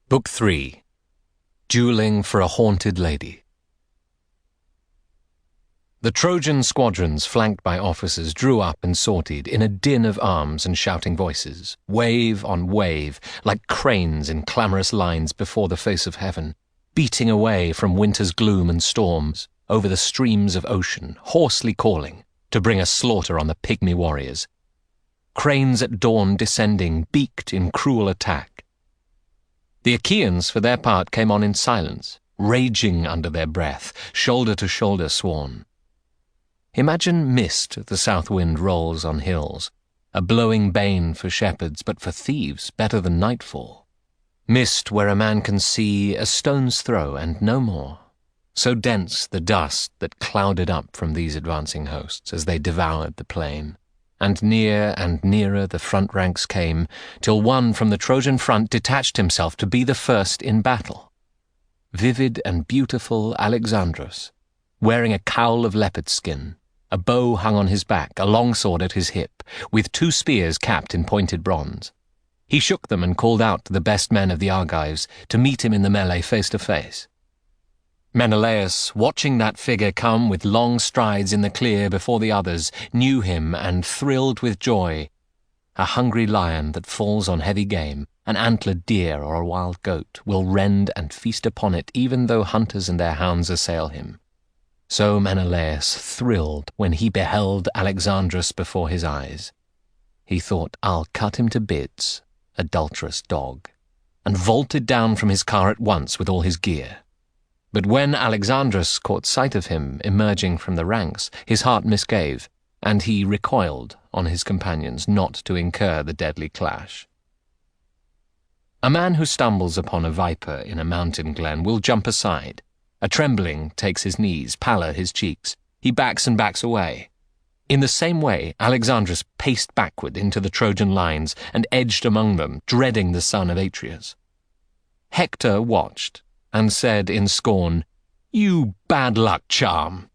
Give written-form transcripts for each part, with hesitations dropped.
Book 3. Dueling for a Haunted Lady. The Trojan squadrons, flanked by officers, drew up and sortied in a din of arms and shouting voices, wave on wave, like cranes in clamorous lines before the face of heaven, beating away from winter's gloom and storms over the streams of ocean, hoarsely calling to bring a slaughter on the pygmy warriors. Cranes at dawn descending, beaked in cruel attack. The Achaeans, for their part, came on in silence, raging under their breath, shoulder to shoulder sworn. Imagine mist the south wind rolls on hills, a blowing bane for shepherds, but for thieves better than nightfall. Mist where a man can see a stone's throw and no more, so dense the dust that clouded up from these advancing hosts as they devoured the plain. And nearer the front ranks came, till one from the Trojan front detached himself to be the first in battle. Vivid and beautiful Alexandros, wearing a cowl of leopard skin, a bow hung on his back, a longsword at his hip, with 2 spears capped in pointed bronze. He shook them and called out to the best men of the Argives to meet him in the melee face to face. Menelaus, watching that figure come with long strides in the clear before the others, knew him and thrilled with joy. A hungry lion that falls on heavy game, an antlered deer or a wild goat, will rend and feast upon it even though hunters and their hounds assail him. So Menelaus thrilled when he beheld Alexandros before his eyes. He thought, "I'll cut him to bits, adulterous dog," and vaulted down from his car at once with all his gear. But when Alexandros caught sight of him emerging from the ranks, his heart misgave, and he recoiled on his companions not to incur the deadly clash. A man who stumbles upon a viper in a mountain glen will jump aside. A trembling takes his knees, pallor his cheeks. He backs and backs away. In the same way, Alexandros paced backward into the Trojan lines and edged among them, dreading the son of Atreus. Hector watched and said in scorn, "You bad luck charm!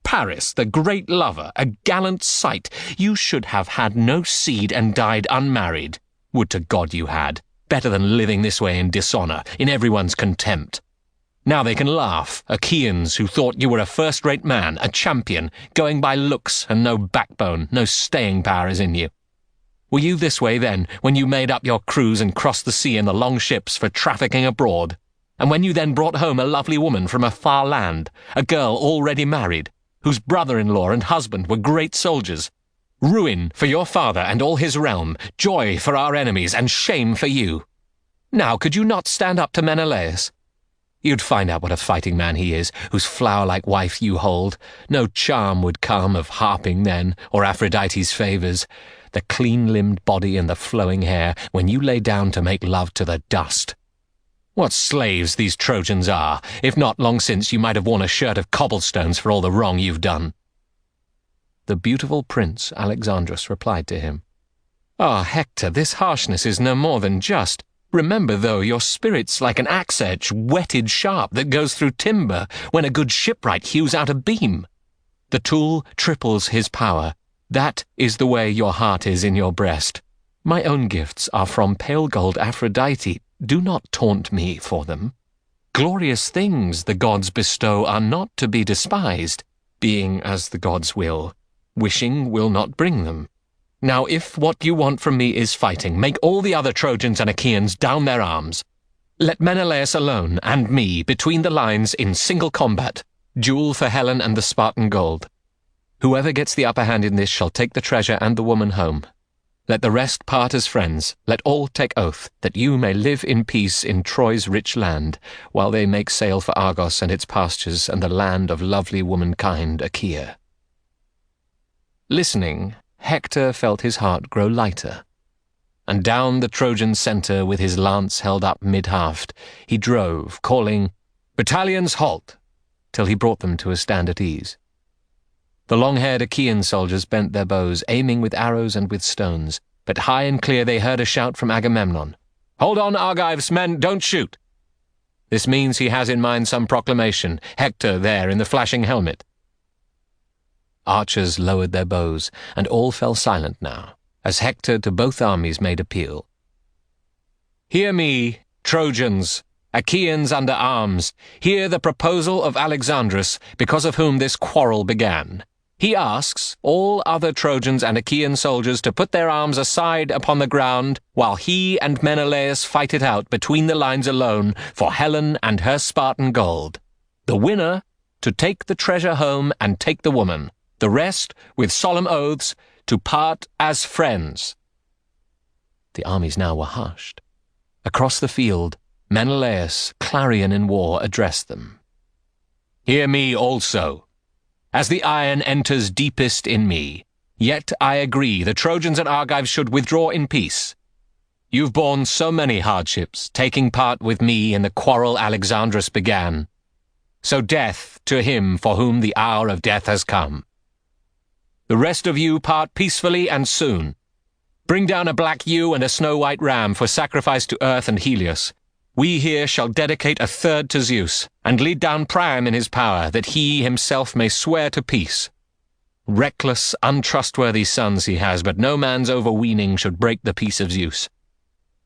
Paris, the great lover, a gallant sight, you should have had no seed and died unmarried. Would to God you had, better than living this way in dishonor, in everyone's contempt. Now they can laugh, Achaeans who thought you were a first-rate man, a champion, going by looks and no backbone, no staying power is in you. Were you this way then, when you made up your crews and crossed the sea in the long ships for trafficking abroad? And when you then brought home a lovely woman from a far land, a girl already married, whose brother-in-law and husband were great soldiers? Ruin for your father and all his realm, joy for our enemies, and shame for you. Now could you not stand up to Menelaus? You'd find out what a fighting man he is, whose flower-like wife you hold. No charm would come of harping then, or Aphrodite's favours. The clean-limbed body and the flowing hair, when you lay down to make love to the dust. What slaves these Trojans are! If not long since you might have worn a shirt of cobblestones for all the wrong you've done." The beautiful Prince Alexandros replied to him, "Ah, Hector, this harshness is no more than just. Remember, though, your spirit's like an axe-edge, whetted sharp, that goes through timber when a good shipwright hews out a beam. The tool triples his power. That is the way your heart is in your breast. My own gifts are from pale gold Aphrodite. Do not taunt me for them. Glorious things the gods bestow are not to be despised, being as the gods will. Wishing will not bring them. Now if what you want from me is fighting, make all the other Trojans and Achaeans down their arms. Let Menelaus alone and me between the lines in single combat, duel for Helen and the Spartan gold. Whoever gets the upper hand in this shall take the treasure and the woman home. Let the rest part as friends, let all take oath, that you may live in peace in Troy's rich land, while they make sail for Argos and its pastures and the land of lovely womankind Achaea." Listening, Hector felt his heart grow lighter, and down the Trojan centre with his lance held up mid-haft, he drove, calling, "Battalions, halt!" till he brought them to a stand at ease. The long-haired Achaean soldiers bent their bows, aiming with arrows and with stones, but high and clear they heard a shout from Agamemnon. "Hold on, Argives, men, don't shoot!" This means he has in mind some proclamation, Hector there in the flashing helmet. Archers lowered their bows, and all fell silent now, as Hector to both armies made appeal. "Hear me, Trojans, Achaeans under arms, hear the proposal of Alexandrus, because of whom this quarrel began. He asks all other Trojans and Achaean soldiers to put their arms aside upon the ground, while he and Menelaus fight it out between the lines alone for Helen and her Spartan gold. The winner to take the treasure home and take the woman, the rest, with solemn oaths, to part as friends. The armies now were hushed. Across the field, Menelaus, clarion in war, addressed them. Hear me also. As the iron enters deepest in me, yet I agree the Trojans and Argives should withdraw in peace. You've borne so many hardships, taking part with me in the quarrel Alexandrus began. So death to him for whom the hour of death has come. The rest of you part peacefully and soon. Bring down a black ewe and a snow-white ram for sacrifice to Earth and Helios. We here shall dedicate a third to Zeus, and lead down Priam in his power, that he himself may swear to peace. Reckless, untrustworthy sons he has, but no man's overweening should break the peace of Zeus.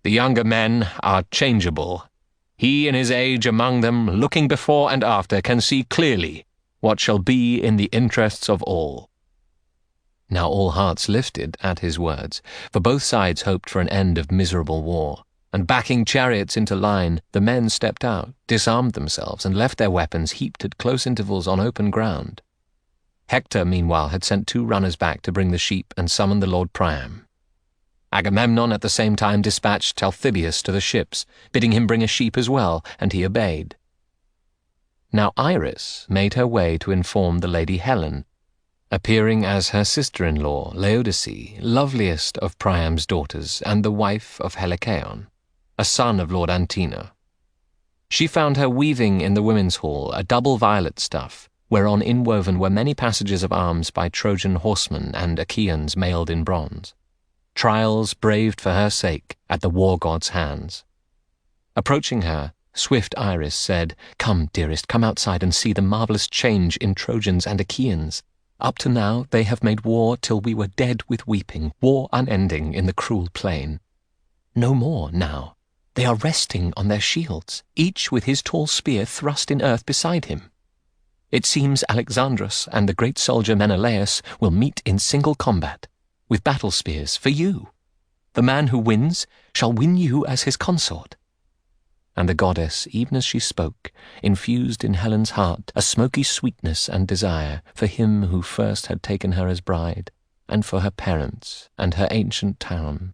The younger men are changeable. He in his age among them, looking before and after, can see clearly what shall be in the interests of all. Now all hearts lifted at his words, for both sides hoped for an end of miserable war. And backing chariots into line, the men stepped out, disarmed themselves, and left their weapons heaped at close intervals on open ground. Hector, meanwhile, had sent 2 runners back to bring the sheep and summon the Lord Priam. Agamemnon at the same time dispatched Talthybius to the ships, bidding him bring a sheep as well, and he obeyed. Now Iris made her way to inform the Lady Helen, appearing as her sister-in-law, Laodice, loveliest of Priam's daughters, and the wife of Helicaon, a son of Lord Antenor. She found her weaving in the women's hall a double violet stuff, whereon inwoven were many passages of arms by Trojan horsemen and Achaeans mailed in bronze, trials braved for her sake at the war god's hands. Approaching her, swift Iris said, Come, dearest, come outside and see the marvellous change in Trojans and Achaeans. Up to now they have made war till we were dead with weeping, war unending in the cruel plain. No more now. They are resting on their shields, each with his tall spear thrust in earth beside him. It seems Alexandrus and the great soldier Menelaus will meet in single combat, with battle spears for you. The man who wins shall win you as his consort. And the goddess, even as she spoke, infused in Helen's heart a smoky sweetness and desire for him who first had taken her as bride, and for her parents and her ancient town.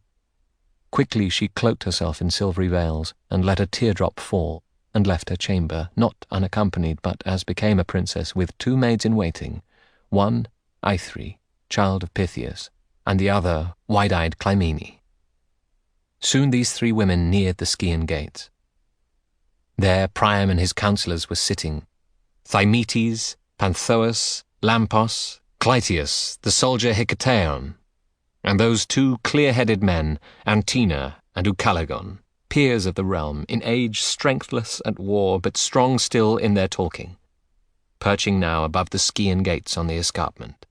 Quickly she cloaked herself in silvery veils, and let a teardrop fall, and left her chamber, not unaccompanied, but as became a princess, with 2 maids in waiting, one Aithre, child of Pythias, and the other wide-eyed Clymene. Soon these 3 women neared the Scaean gates. There Priam and his counsellors were sitting, Thymoetes, Panthoas, Lampos, Clytius, the soldier Hiketaon, and those 2 clear-headed men, Antenor and Ucalegon, peers of the realm, in age strengthless at war, but strong still in their talking, perching now above the Scaean gates on the escarpment.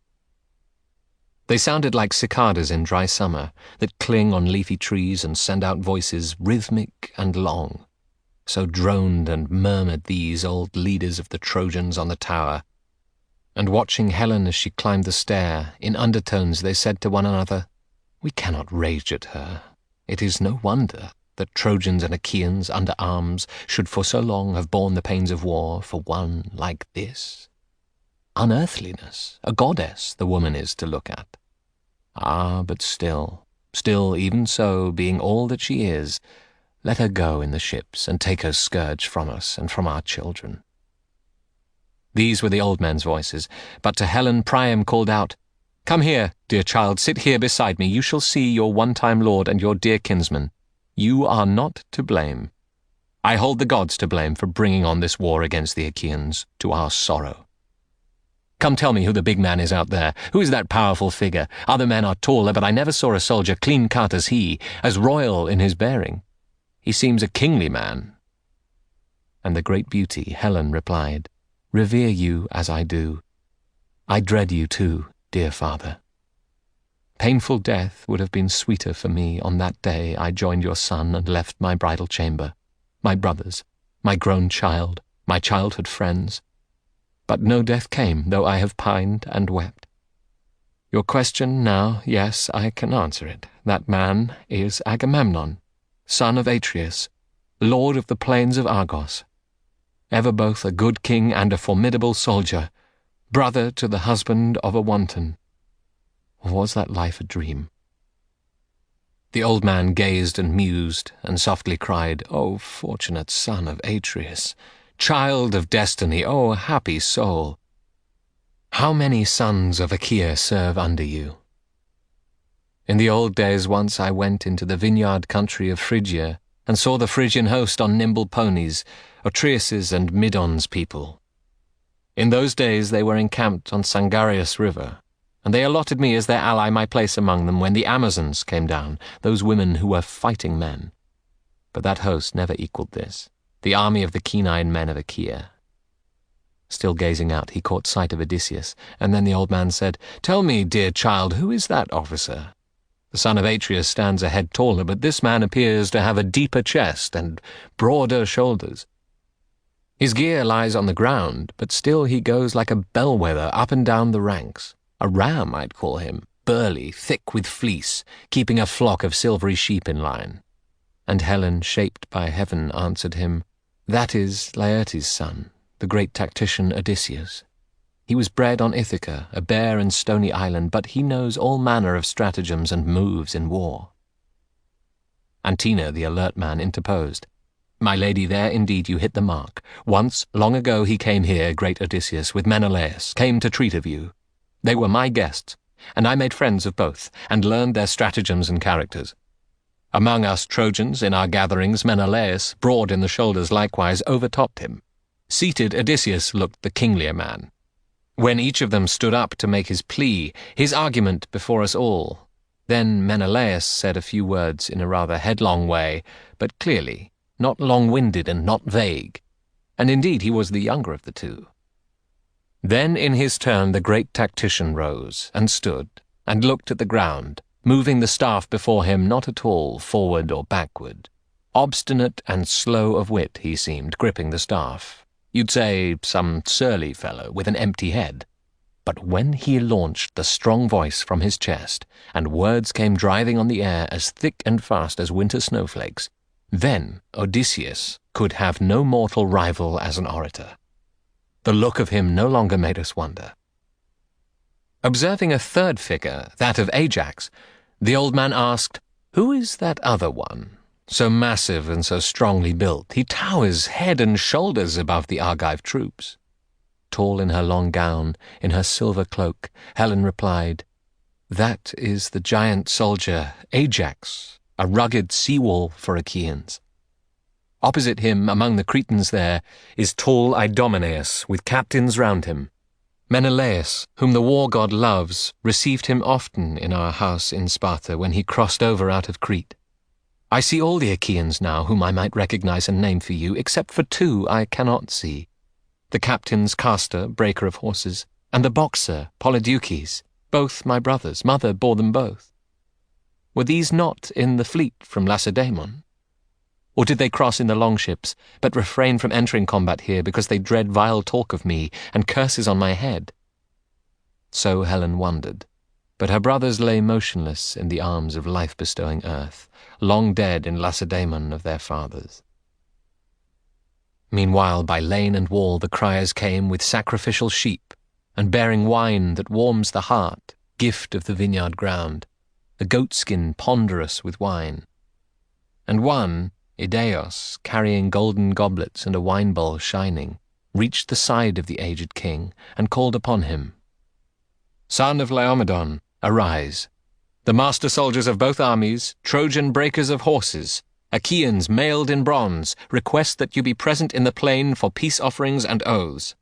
They sounded like cicadas in dry summer, that cling on leafy trees and send out voices rhythmic and long. So droned and murmured these old leaders of the Trojans on the tower, and watching Helen as she climbed the stair, in undertones they said to one another, We cannot rage at her. It is no wonder that Trojans and Achaeans under arms should for so long have borne the pains of war for one like this. Unearthliness, a goddess the woman is to look at. Ah, but still, even so, being all that she is, let her go in the ships and take her scourge from us and from our children. These were the old men's voices, but to Helen Priam called out, Come here, dear child, sit here beside me. You shall see your one-time lord and your dear kinsman. You are not to blame. I hold the gods to blame for bringing on this war against the Achaeans, to our sorrow. Come tell me who the big man is out there. Who is that powerful figure? Other men are taller, but I never saw a soldier clean-cut as he, as royal in his bearing. He seems a kingly man. And the great beauty, Helen, replied, Revere you as I do. I dread you too, dear father. Painful death would have been sweeter for me on that day I joined your son and left my bridal chamber. my brothers, my grown child, my childhood friends. But no death came, though I have pined and wept. Your question now, yes, I can answer it. That man is Agamemnon, son of Atreus, lord of the plains of Argos, ever both a good king and a formidable soldier, brother to the husband of a wanton. Or was that life a dream? The old man gazed and mused, and softly cried, O fortunate son of Atreus, child of destiny, O happy soul! How many sons of Achaea serve under you? In the old days once I went into the vineyard country of Phrygia, and saw the Phrygian host on nimble ponies, Atreus's and Midon's people. In those days they were encamped on Sangarius River, and they allotted me as their ally my place among them when the Amazons came down, those women who were fighting men. But that host never equaled this, the army of the keen-eyed men of Achaea. Still gazing out, he caught sight of Odysseus, and then the old man said, Tell me, dear child, who is that officer? The son of Atreus stands a head taller, but this man appears to have a deeper chest and broader shoulders. His gear lies on the ground, but still he goes like a bellwether up and down the ranks. A ram, I'd call him, burly, thick with fleece, keeping a flock of silvery sheep in line. And Helen, shaped by heaven, answered him, That is Laertes' son, the great tactician Odysseus. He was bred on Ithaca, a bare and stony island, but he knows all manner of stratagems and moves in war. Antenor, the alert man, interposed. My lady, there indeed you hit the mark. Once, long ago, he came here, great Odysseus, with Menelaus, came to treat of you. They were my guests, and I made friends of both, and learned their stratagems and characters. Among us Trojans, in our gatherings, Menelaus, broad in the shoulders likewise, overtopped him. Seated, Odysseus looked the kinglier man. When each of them stood up to make his plea, his argument before us all, then Menelaus said a few words in a rather headlong way, but clearly, not long-winded and not vague, and indeed he was the younger of the two. Then in his turn the great tactician rose, and stood, and looked at the ground, moving the staff before him not at all forward or backward. Obstinate and slow of wit he seemed, gripping the staff. You'd say some surly fellow with an empty head. But when he launched the strong voice from his chest, and words came driving on the air as thick and fast as winter snowflakes, then Odysseus could have no mortal rival as an orator. The look of him no longer made us wonder. Observing a third figure, that of Ajax, the old man asked, Who is that other one? So massive and so strongly built, he towers head and shoulders above the Argive troops. Tall in her long gown, in her silver cloak, Helen replied, That is the giant soldier, Ajax, a rugged sea-wall for Achaeans. Opposite him, among the Cretans there, is tall Idomeneus, with captains round him. Menelaus, whom the war-god loves, received him often in our house in Sparta when he crossed over out of Crete. I see all the Achaeans now whom I might recognize and name for you, except for two I cannot see. The captains Castor, breaker of horses, and the boxer Polydeuces, both my brothers. Mother bore them both. Were these not in the fleet from Lacedaemon? Or did they cross in the longships, but refrain from entering combat here because they dread vile talk of me and curses on my head? So Helen wondered, but her brothers lay motionless in the arms of life-bestowing earth, long dead in Lacedaemon of their fathers. Meanwhile, by lane and wall the criers came with sacrificial sheep, and bearing wine that warms the heart, gift of the vineyard ground, the goatskin ponderous with wine. And one, Idaeus, carrying golden goblets and a wine bowl shining, reached the side of the aged king, and called upon him, Son of Laomedon, arise. The master soldiers of both armies, Trojan breakers of horses, Achaeans mailed in bronze, request that you be present in the plain for peace offerings and oaths.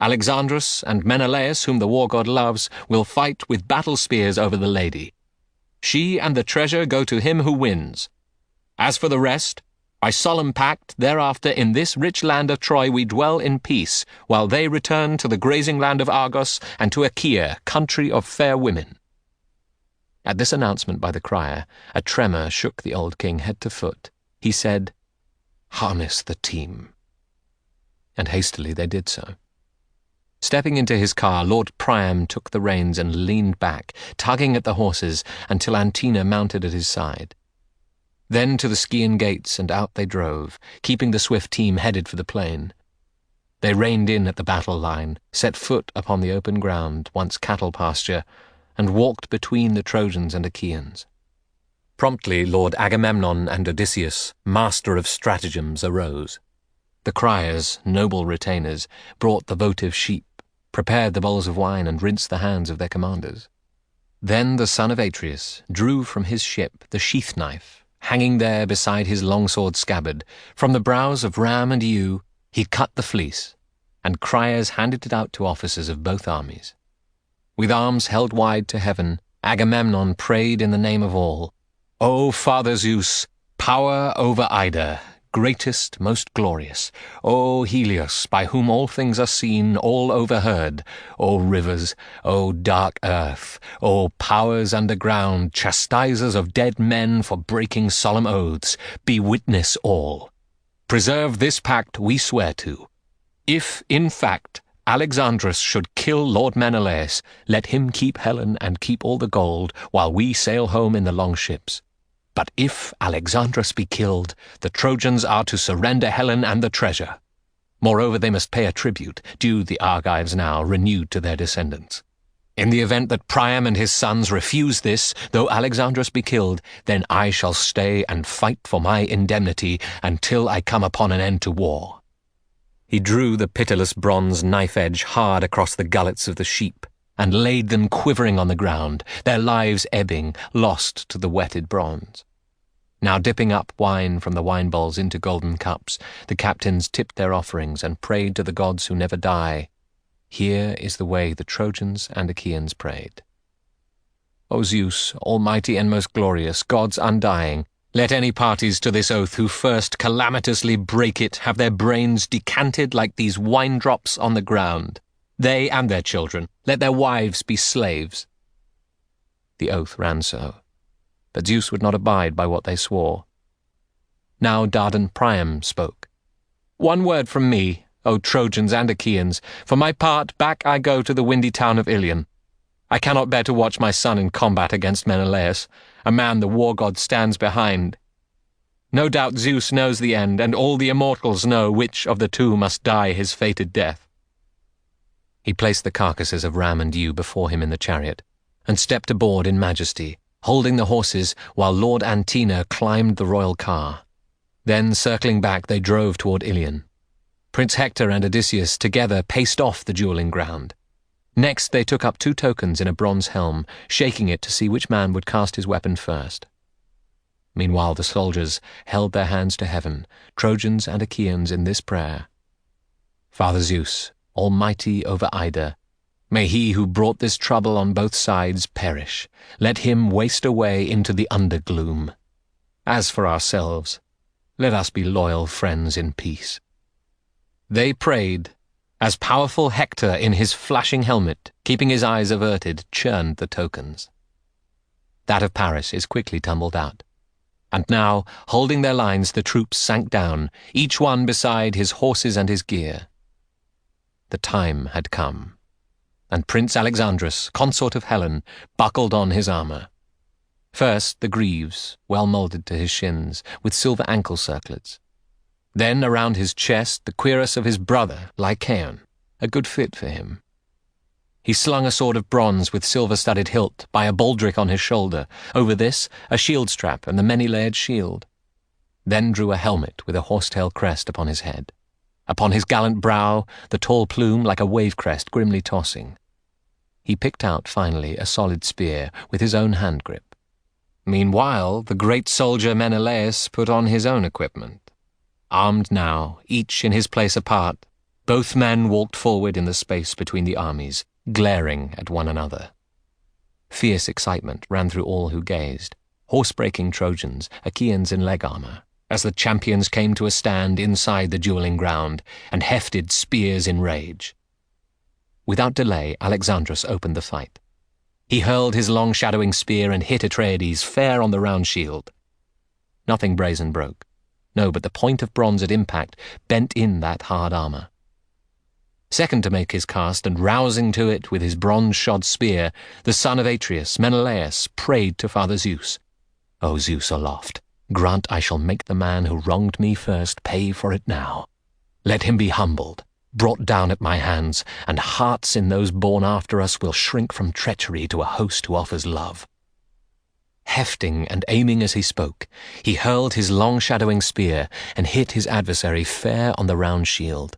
Alexandrus and Menelaus, whom the war-god loves, will fight with battle spears over the lady. She and the treasure go to him who wins. As for the rest, by solemn pact, thereafter in this rich land of Troy we dwell in peace, while they return to the grazing land of Argos and to Achaea, country of fair women. At this announcement by the crier, a tremor shook the old king head to foot. He said, harness the team." And hastily they did so. Stepping into his car, Lord Priam took the reins and leaned back, tugging at the horses until Antenor mounted at his side. Then to the Scaean gates and out they drove, keeping the swift team headed for the plain. They reined in at the battle line, set foot upon the open ground, once cattle pasture, and walked between the Trojans and Achaeans. Promptly Lord Agamemnon and Odysseus, master of stratagems, arose. The criers, noble retainers, brought the votive sheep, prepared the bowls of wine, and rinsed the hands of their commanders. Then the son of Atreus drew from his ship the sheath knife, hanging there beside his longsword scabbard. From the brows of ram and ewe he cut the fleece, and criers handed it out to officers of both armies. With arms held wide to heaven, Agamemnon prayed in the name of all, "O Father Zeus, power over Ida, greatest, most glorious, O Helios, by whom all things are seen, all overheard, O rivers, O dark earth, O powers underground, chastisers of dead men for breaking solemn oaths, be witness all. Preserve this pact we swear to. If, in fact, Alexandrus should kill Lord Menelaus, let him keep Helen and keep all the gold, while we sail home in the long ships. But if Alexandrus be killed, the Trojans are to surrender Helen and the treasure. Moreover, they must pay a tribute, due the Argives now, renewed to their descendants. In the event that Priam and his sons refuse this, though Alexandrus be killed, then I shall stay and fight for my indemnity until I come upon an end to war." He drew the pitiless bronze knife-edge hard across the gullets of the sheep, and laid them quivering on the ground, their lives ebbing, lost to the wetted bronze. Now dipping up wine from the wine bowls into golden cups, the captains tipped their offerings and prayed to the gods who never die. Here is the way the Trojans and Achaeans prayed. "O Zeus, almighty and most glorious, gods undying, let any parties to this oath who first calamitously break it have their brains decanted like these wine drops on the ground. They and their children, let their wives be slaves." The oath ran so, but Zeus would not abide by what they swore. Now Dardan Priam spoke. "One word from me, O Trojans and Achaeans. For my part, back I go to the windy town of Ilion. I cannot bear to watch my son in combat against Menelaus, a man the war god stands behind. No doubt Zeus knows the end, and all the immortals know which of the two must die his fated death." He placed the carcasses of ram and ewe before him in the chariot, and stepped aboard in majesty, holding the horses while Lord Antenor climbed the royal car. Then, circling back, they drove toward Ilion. Prince Hector and Odysseus together paced off the dueling ground. Next they took up 2 tokens in a bronze helm, shaking it to see which man would cast his weapon first. Meanwhile the soldiers held their hands to heaven, Trojans and Achaeans, in this prayer: "Father Zeus, almighty over Ida, may he who brought this trouble on both sides perish. Let him waste away into the undergloom. As for ourselves, let us be loyal friends in peace." They prayed, as powerful Hector in his flashing helmet, keeping his eyes averted, churned the tokens. That of Paris is quickly tumbled out. And now, holding their lines, the troops sank down, each one beside his horses and his gear. The time had come, and Prince Alexandrus, consort of Helen, buckled on his armor. First the greaves, well moulded to his shins, with silver ankle circlets. Then around his chest the cuirass of his brother, Lycaon, a good fit for him. He slung a sword of bronze with silver-studded hilt by a baldric on his shoulder, over this a shield strap and the many-layered shield. Then drew a helmet with a horsetail crest upon his head. Upon his gallant brow the tall plume like a wave-crest grimly tossing. He picked out finally a solid spear with his own hand-grip. Meanwhile the great soldier Menelaus put on his own equipment. Armed now, each in his place apart, both men walked forward in the space between the armies, glaring at one another. Fierce excitement ran through all who gazed, horse-breaking Trojans, Achaeans in leg armor, as the champions came to a stand inside the dueling ground and hefted spears in rage. Without delay, Alexandrus opened the fight. He hurled his long shadowing spear and hit Atreides fair on the round shield. Nothing brazen broke. No, but the point of bronze at impact bent in that hard armor. Second to make his cast, and rousing to it with his bronze-shod spear, the son of Atreus, Menelaus, prayed to Father Zeus. O Zeus aloft, grant I shall make the man who wronged me first pay for it now. Let him be humbled, brought down at my hands, and hearts in those born after us will shrink from treachery to a host who offers love. Hefting and aiming as he spoke, he hurled his long-shadowing spear and hit his adversary fair on the round shield.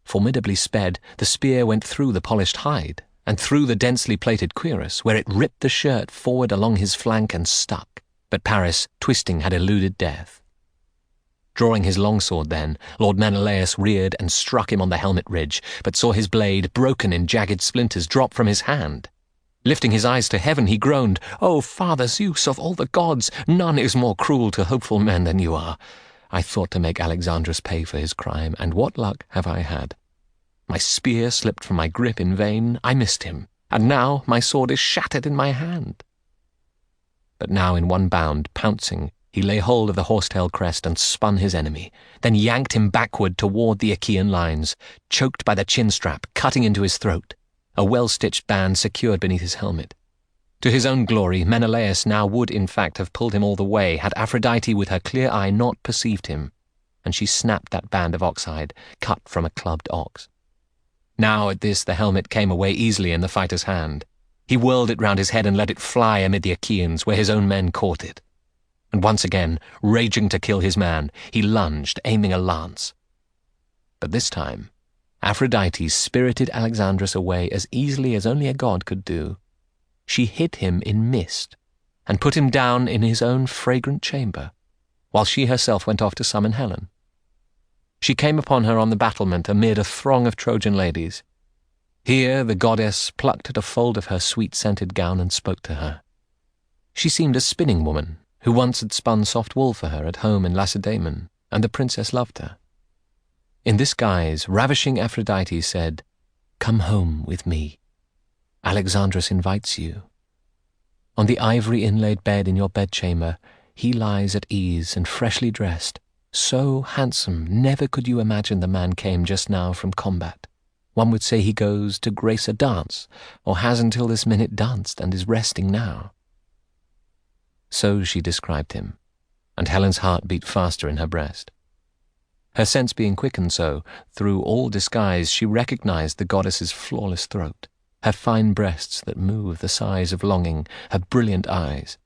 Formidably sped, the spear went through the polished hide, and through the densely plated cuirass, where it ripped the shirt forward along his flank and stuck. But Paris, twisting, had eluded death. Drawing his longsword then, Lord Menelaus reared and struck him on the helmet ridge, but saw his blade, broken in jagged splinters, drop from his hand. Lifting his eyes to heaven, he groaned, "O Father Zeus, of all the gods, none is more cruel to hopeful men than you are. I thought to make Alexandrus pay for his crime, and what luck have I had? My spear slipped from my grip in vain, I missed him, and now my sword is shattered in my hand." But now in one bound, pouncing, he lay hold of the horsetail crest and spun his enemy, then yanked him backward toward the Achaean lines, choked by the chin-strap, cutting into his throat, a well-stitched band secured beneath his helmet. To his own glory, Menelaus now would in fact have pulled him all the way, had Aphrodite with her clear eye not perceived him, and she snapped that band of oxhide, cut from a clubbed ox. Now at this the helmet came away easily in the fighter's hand. He whirled it round his head and let it fly amid the Achaeans, where his own men caught it. And once again, raging to kill his man, he lunged, aiming a lance. But this time, Aphrodite spirited Alexandrus away as easily as only a god could do. She hid him in mist, and put him down in his own fragrant chamber, while she herself went off to summon Helen. She came upon her on the battlement amid a throng of Trojan ladies. Here the goddess plucked at a fold of her sweet-scented gown and spoke to her. She seemed a spinning woman, who once had spun soft wool for her at home in Lacedaemon, and the princess loved her. In this guise, ravishing Aphrodite said, "Come home with me. Alexandrus invites you. On the ivory-inlaid bed in your bedchamber, he lies at ease and freshly dressed, so handsome never could you imagine the man came just now from combat. One would say he goes to grace a dance, or has until this minute danced and is resting now." So she described him, and Helen's heart beat faster in her breast. Her sense being quickened so, through all disguise she recognized the goddess's flawless throat, her fine breasts that move the sighs of longing, her brilliant eyes.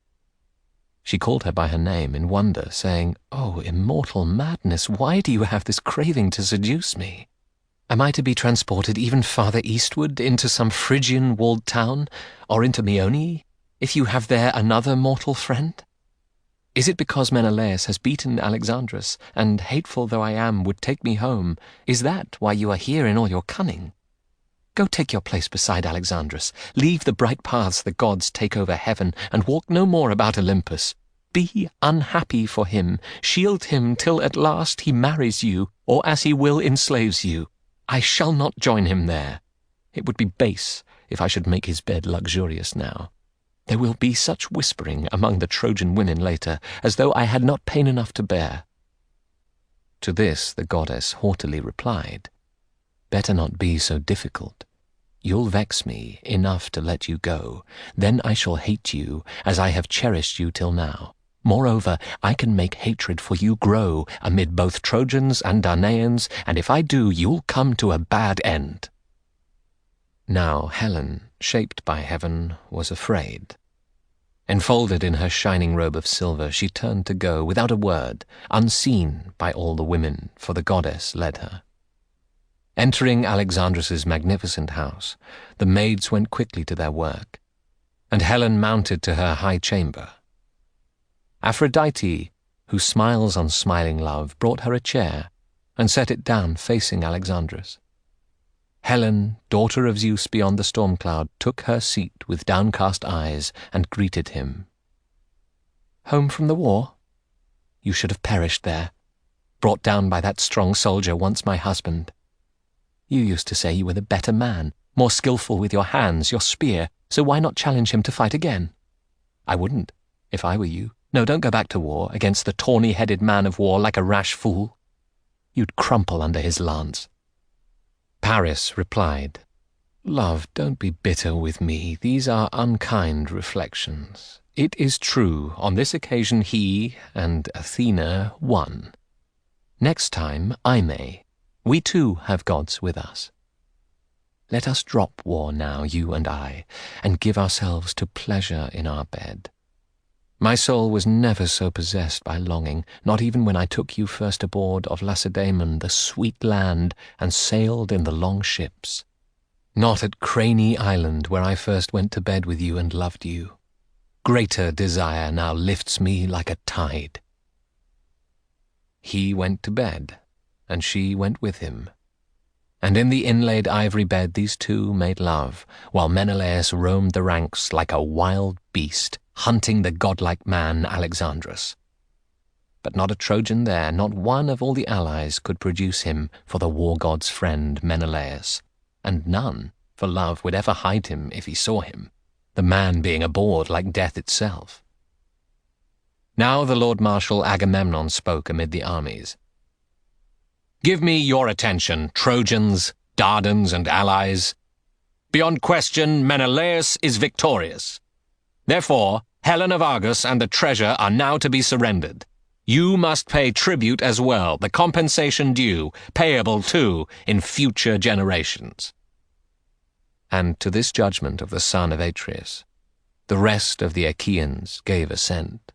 She called her by her name in wonder, saying, "Oh, immortal madness, why do you have this craving to seduce me? Am I to be transported even farther eastward, into some Phrygian walled town, or into Meone, if you have there another mortal friend? Is it because Menelaus has beaten Alexandrus, and, hateful though I am, would take me home? Is that why you are here in all your cunning? Go take your place beside Alexandrus, leave the bright paths the gods take over heaven, and walk no more about Olympus. Be unhappy for him, shield him till at last he marries you, or as he will enslaves you. I shall not join him there. It would be base if I should make his bed luxurious now. There will be such whispering among the Trojan women later, as though I had not pain enough to bear." To this the goddess haughtily replied, "Better not be so difficult. You'll vex me enough to let you go. Then I shall hate you as I have cherished you till now. Moreover, I can make hatred for you grow amid both Trojans and Danaans, and if I do, you'll come to a bad end." Now Helen, shaped by heaven, was afraid. Enfolded in her shining robe of silver, she turned to go, without a word, unseen by all the women, for the goddess led her. Entering Alexandrus's magnificent house, the maids went quickly to their work, and Helen mounted to her high chamber. Aphrodite, who smiles on smiling love, brought her a chair and set it down facing Alexandrus. Helen, daughter of Zeus beyond the storm cloud, took her seat with downcast eyes and greeted him. "Home from the war? You should have perished there, brought down by that strong soldier, once my husband. You used to say you were the better man, more skillful with your hands, your spear, so why not challenge him to fight again? I wouldn't, if I were you. No, don't go back to war against the tawny-headed man of war like a rash fool. You'd crumple under his lance. Paris replied, Love, don't be bitter with me. These are unkind reflections. It is true, on this occasion he and Athena won. Next time I may. We too have gods with us. Let us drop war now, you and I, and give ourselves to pleasure in our bed. My soul was never so possessed by longing, not even when I took you first aboard of Lacedaemon, the sweet land, and sailed in the long ships. Not at Craney Island, where I first went to bed with you and loved you. Greater desire now lifts me like a tide. He went to bed, and she went with him. And in the inlaid ivory bed these two made love, while Menelaus roamed the ranks like a wild beast, hunting the godlike man Alexandrus. But not a Trojan there, not one of all the allies could produce him for the war god's friend Menelaus, and none for love would ever hide him if he saw him, the man being abhorred like death itself. Now the Lord Marshal Agamemnon spoke amid the armies. Give me your attention, Trojans, Dardans, and allies. Beyond question, Menelaus is victorious. Therefore, Helen of Argos and the treasure are now to be surrendered. You must pay tribute as well, the compensation due, payable too in future generations. And to this judgment of the son of Atreus, the rest of the Achaeans gave assent.